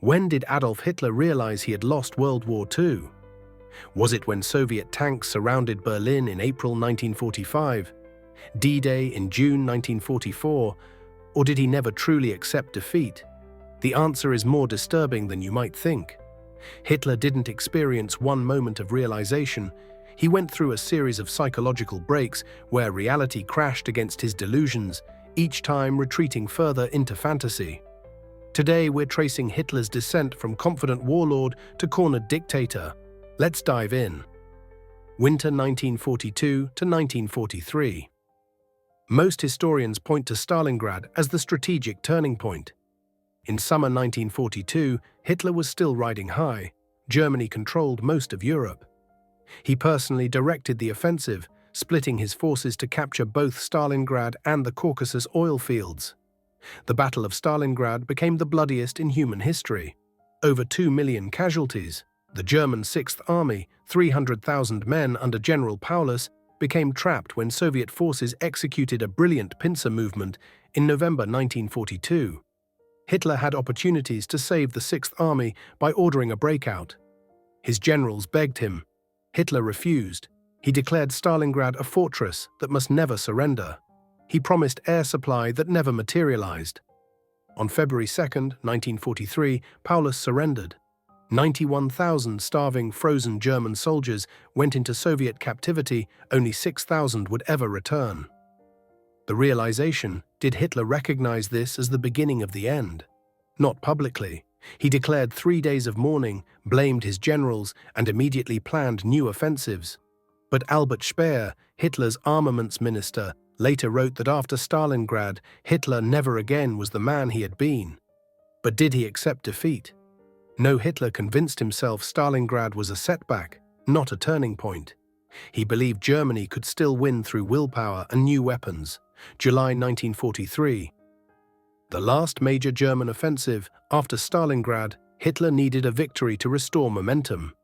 When did Adolf Hitler realize he had lost World War II? Was it when Soviet tanks surrounded Berlin in April 1945, D-Day in June 1944, or did he never truly accept defeat? The answer is more disturbing than you might think. Hitler didn't experience one moment of realization. He went through a series of psychological breaks where reality crashed against his delusions, each time retreating further into fantasy. Today, we're tracing Hitler's descent from confident warlord to cornered dictator. Let's dive in. Winter 1942 to 1943. Most historians point to Stalingrad as the strategic turning point. In summer 1942, Hitler was still riding high. Germany controlled most of Europe. He personally directed the offensive, splitting his forces to capture both Stalingrad and the Caucasus oil fields. The Battle of Stalingrad became the bloodiest in human history. Over 2 million casualties. The German Sixth Army, 300,000 men under General Paulus, became trapped when Soviet forces executed a brilliant pincer movement in November 1942. Hitler had opportunities to save the Sixth Army by ordering a breakout. His generals begged him. Hitler refused. He declared Stalingrad a fortress that must never surrender. He promised air supply that never materialized. On February 2, 1943, Paulus surrendered. 91,000 starving, frozen German soldiers went into Soviet captivity. Only 6,000 would ever return. The realization, did Hitler recognize this as the beginning of the end? Not publicly. He declared 3 days of mourning, blamed his generals, and immediately planned new offensives. But Albert Speer, Hitler's armaments minister, later wrote that after Stalingrad, Hitler never again was the man he had been. But did he accept defeat? No, Hitler convinced himself Stalingrad was a setback, not a turning point. He believed Germany could still win through willpower and new weapons. July 1943. The last major German offensive, after Stalingrad, Hitler needed a victory to restore momentum.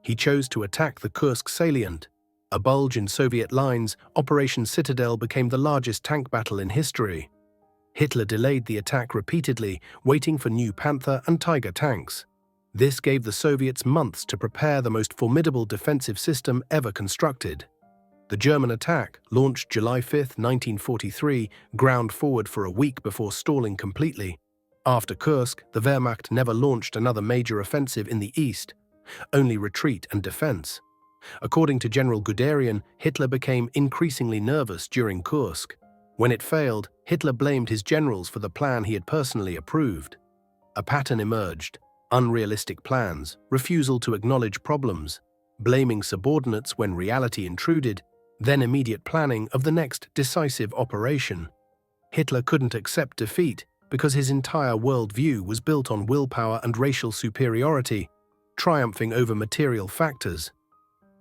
He chose to attack the Kursk salient. A bulge in Soviet lines, Operation Citadel became the largest tank battle in history. Hitler delayed the attack repeatedly, waiting for new Panther and Tiger tanks. This gave the Soviets months to prepare the most formidable defensive system ever constructed. The German attack, launched July 5, 1943, ground forward for a week before stalling completely. After Kursk, the Wehrmacht never launched another major offensive in the east, only retreat and defense. According to General Guderian, Hitler became increasingly nervous during Kursk. When it failed, Hitler blamed his generals for the plan he had personally approved. A pattern emerged: unrealistic plans, refusal to acknowledge problems, blaming subordinates when reality intruded, then immediate planning of the next decisive operation. Hitler couldn't accept defeat because his entire worldview was built on willpower and racial superiority, triumphing over material factors.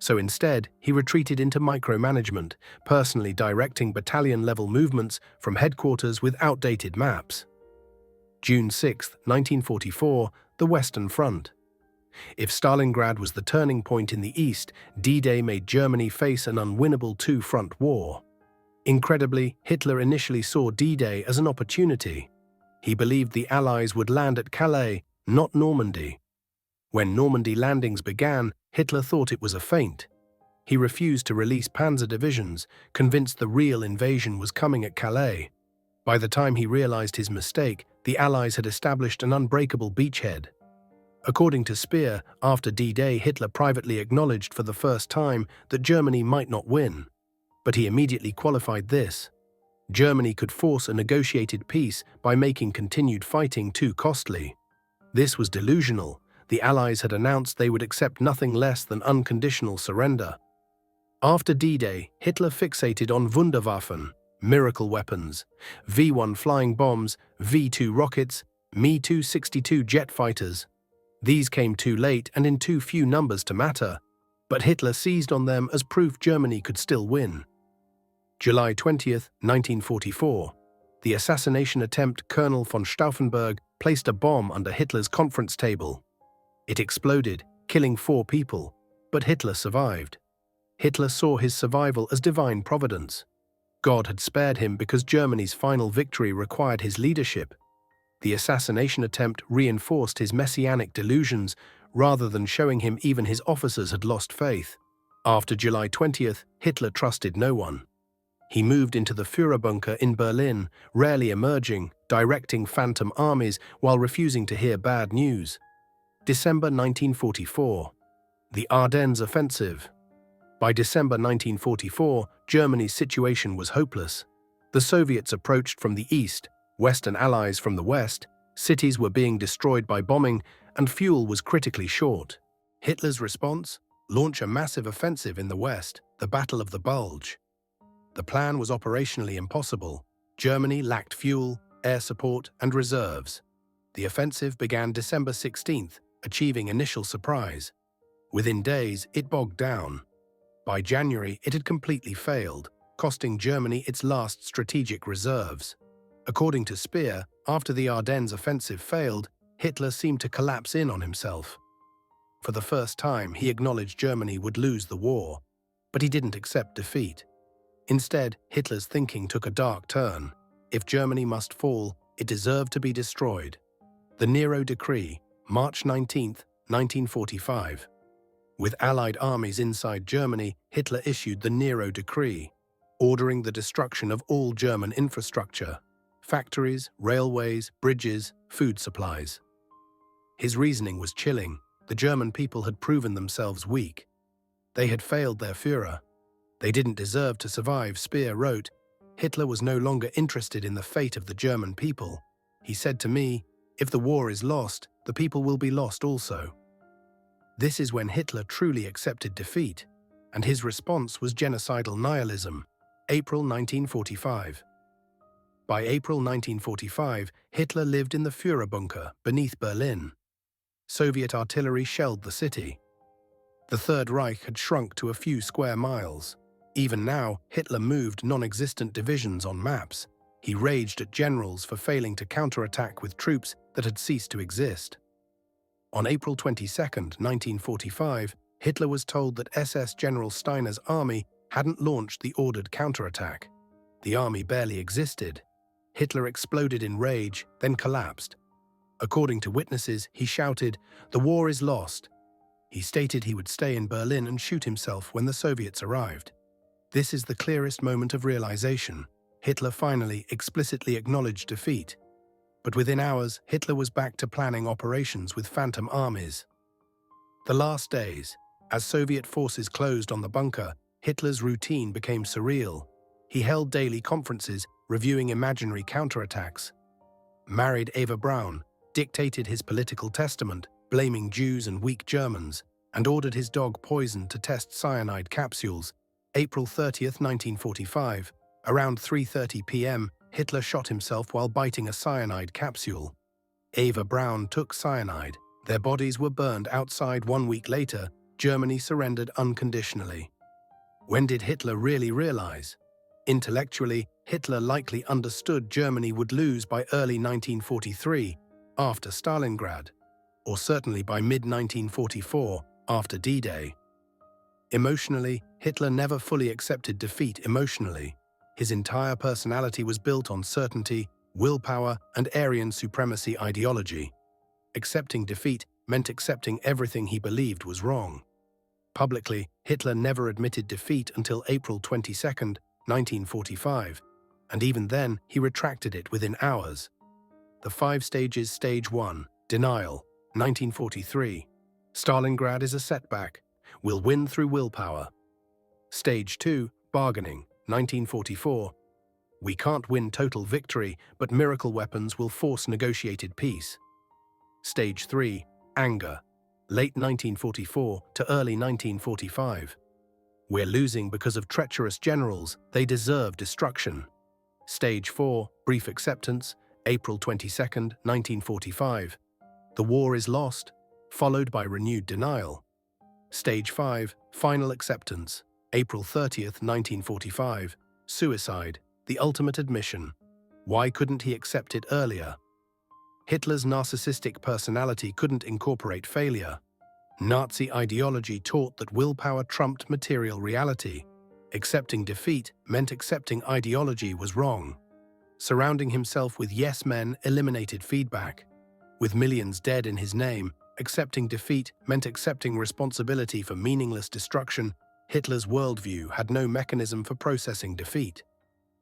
So instead, he retreated into micromanagement, personally directing battalion-level movements from headquarters with outdated maps. June 6, 1944, the Western Front. If Stalingrad was the turning point in the East, D-Day made Germany face an unwinnable two-front war. Incredibly, Hitler initially saw D-Day as an opportunity. He believed the Allies would land at Calais, not Normandy. When Normandy landings began, Hitler thought it was a feint. He refused to release panzer divisions, convinced the real invasion was coming at Calais. By the time he realized his mistake, the Allies had established an unbreakable beachhead. According to Speer, after D-Day, Hitler privately acknowledged for the first time that Germany might not win. But he immediately qualified this. Germany could force a negotiated peace by making continued fighting too costly. This was delusional. The Allies had announced they would accept nothing less than unconditional surrender. After D-Day, Hitler fixated on Wunderwaffen, miracle weapons, V-1 flying bombs, V-2 rockets, Me-262 jet fighters. These came too late and in too few numbers to matter, but Hitler seized on them as proof Germany could still win. July 20, 1944. The assassination attempt. Colonel von Stauffenberg placed a bomb under Hitler's conference table. It exploded, killing 4 people, but Hitler survived. Hitler saw his survival as divine providence. God had spared him because Germany's final victory required his leadership. The assassination attempt reinforced his messianic delusions rather than showing him even his officers had lost faith. After July 20th, Hitler trusted no one. He moved into the Führerbunker in Berlin, rarely emerging, directing phantom armies while refusing to hear bad news. December 1944. The Ardennes Offensive. By December 1944, Germany's situation was hopeless. The Soviets approached from the east, Western allies from the west, cities were being destroyed by bombing, and fuel was critically short. Hitler's response? Launch a massive offensive in the west, the Battle of the Bulge. The plan was operationally impossible. Germany lacked fuel, air support, and reserves. The offensive began December 16th, achieving initial surprise. Within days, it bogged down. By January, it had completely failed, costing Germany its last strategic reserves. According to Speer, after the Ardennes offensive failed, Hitler seemed to collapse in on himself. For the first time, he acknowledged Germany would lose the war, but he didn't accept defeat. Instead, Hitler's thinking took a dark turn. If Germany must fall, it deserved to be destroyed. The Nero Decree, March 19, 1945. With Allied armies inside Germany, Hitler issued the Nero Decree, ordering the destruction of all German infrastructure: factories, railways, bridges, food supplies. His reasoning was chilling. The German people had proven themselves weak. They had failed their Führer. They didn't deserve to survive, Speer wrote. Hitler was no longer interested in the fate of the German people. He said to me, "If the war is lost, the people will be lost also." This is when Hitler truly accepted defeat, and his response was genocidal nihilism. April 1945. By April 1945, Hitler lived in the Führerbunker beneath Berlin. Soviet artillery shelled the city. The Third Reich had shrunk to a few square miles. Even now, Hitler moved non-existent divisions on maps. He raged at generals for failing to counterattack with troops that had ceased to exist. On April 22, 1945, Hitler was told that SS General Steiner's army hadn't launched the ordered counterattack. The army barely existed. Hitler exploded in rage, then collapsed. According to witnesses, he shouted, "The war is lost." He stated he would stay in Berlin and shoot himself when the Soviets arrived. This is the clearest moment of realization. Hitler finally explicitly acknowledged defeat. But within hours, Hitler was back to planning operations with phantom armies. The last days, as Soviet forces closed on the bunker, Hitler's routine became surreal. He held daily conferences, reviewing imaginary counterattacks, married Eva Braun, dictated his political testament, blaming Jews and weak Germans, and ordered his dog poisoned to test cyanide capsules. April 30, 1945, around 3:30 p.m., Hitler shot himself while biting a cyanide capsule. Eva Braun took cyanide. Their bodies were burned outside. 1 week later, Germany surrendered unconditionally. When did Hitler really realize? Intellectually, Hitler likely understood Germany would lose by early 1943, after Stalingrad, or certainly by mid-1944, after D-Day. Emotionally, Hitler never fully accepted defeat emotionally. His entire personality was built on certainty, willpower, and Aryan supremacy ideology. Accepting defeat meant accepting everything he believed was wrong. Publicly, Hitler never admitted defeat until April 22, 1945, and even then he retracted it within hours. The 5 stages. Stage 1, Denial, 1943. Stalingrad is a setback. We'll win through willpower. Stage 2, Bargaining, 1944. We can't win total victory, but miracle weapons will force negotiated peace. Stage 3, Anger, late 1944 to early 1945. We're losing because of treacherous generals. They deserve destruction. Stage 4, Brief Acceptance, April 22, 1945. The war is lost, followed by renewed denial. Stage 5, Final Acceptance, April 30, 1945. Suicide, the ultimate admission. Why couldn't he accept it earlier? Hitler's narcissistic personality couldn't incorporate failure. Nazi ideology taught that willpower trumped material reality. Accepting defeat meant accepting ideology was wrong. Surrounding himself with yes men eliminated feedback. With millions dead in his name, accepting defeat meant accepting responsibility for meaningless destruction. Hitler's worldview had no mechanism for processing defeat.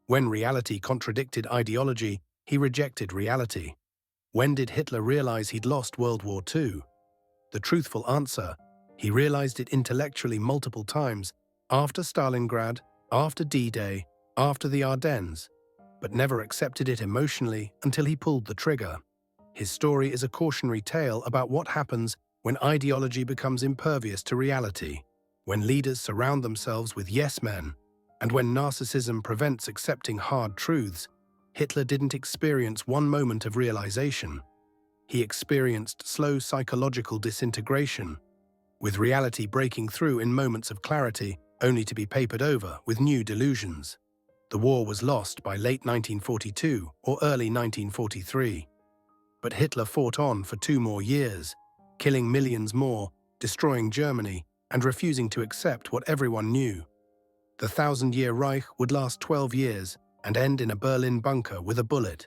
When reality contradicted ideology, he rejected reality. When did Hitler realize he'd lost World War II? The truthful answer: he realized it intellectually multiple times, after Stalingrad, after D-Day, after the Ardennes, but never accepted it emotionally until he pulled the trigger. His story is a cautionary tale about what happens when ideology becomes impervious to reality, when leaders surround themselves with yes men, and when narcissism prevents accepting hard truths. Hitler didn't experience one moment of realization. He experienced slow psychological disintegration, with reality breaking through in moments of clarity, only to be papered over with new delusions. The war was lost by late 1942 or early 1943. But Hitler fought on for 2 more years, killing millions more, destroying Germany, and refusing to accept what everyone knew. The 1,000-year Reich would last 12 years and end in a Berlin bunker with a bullet.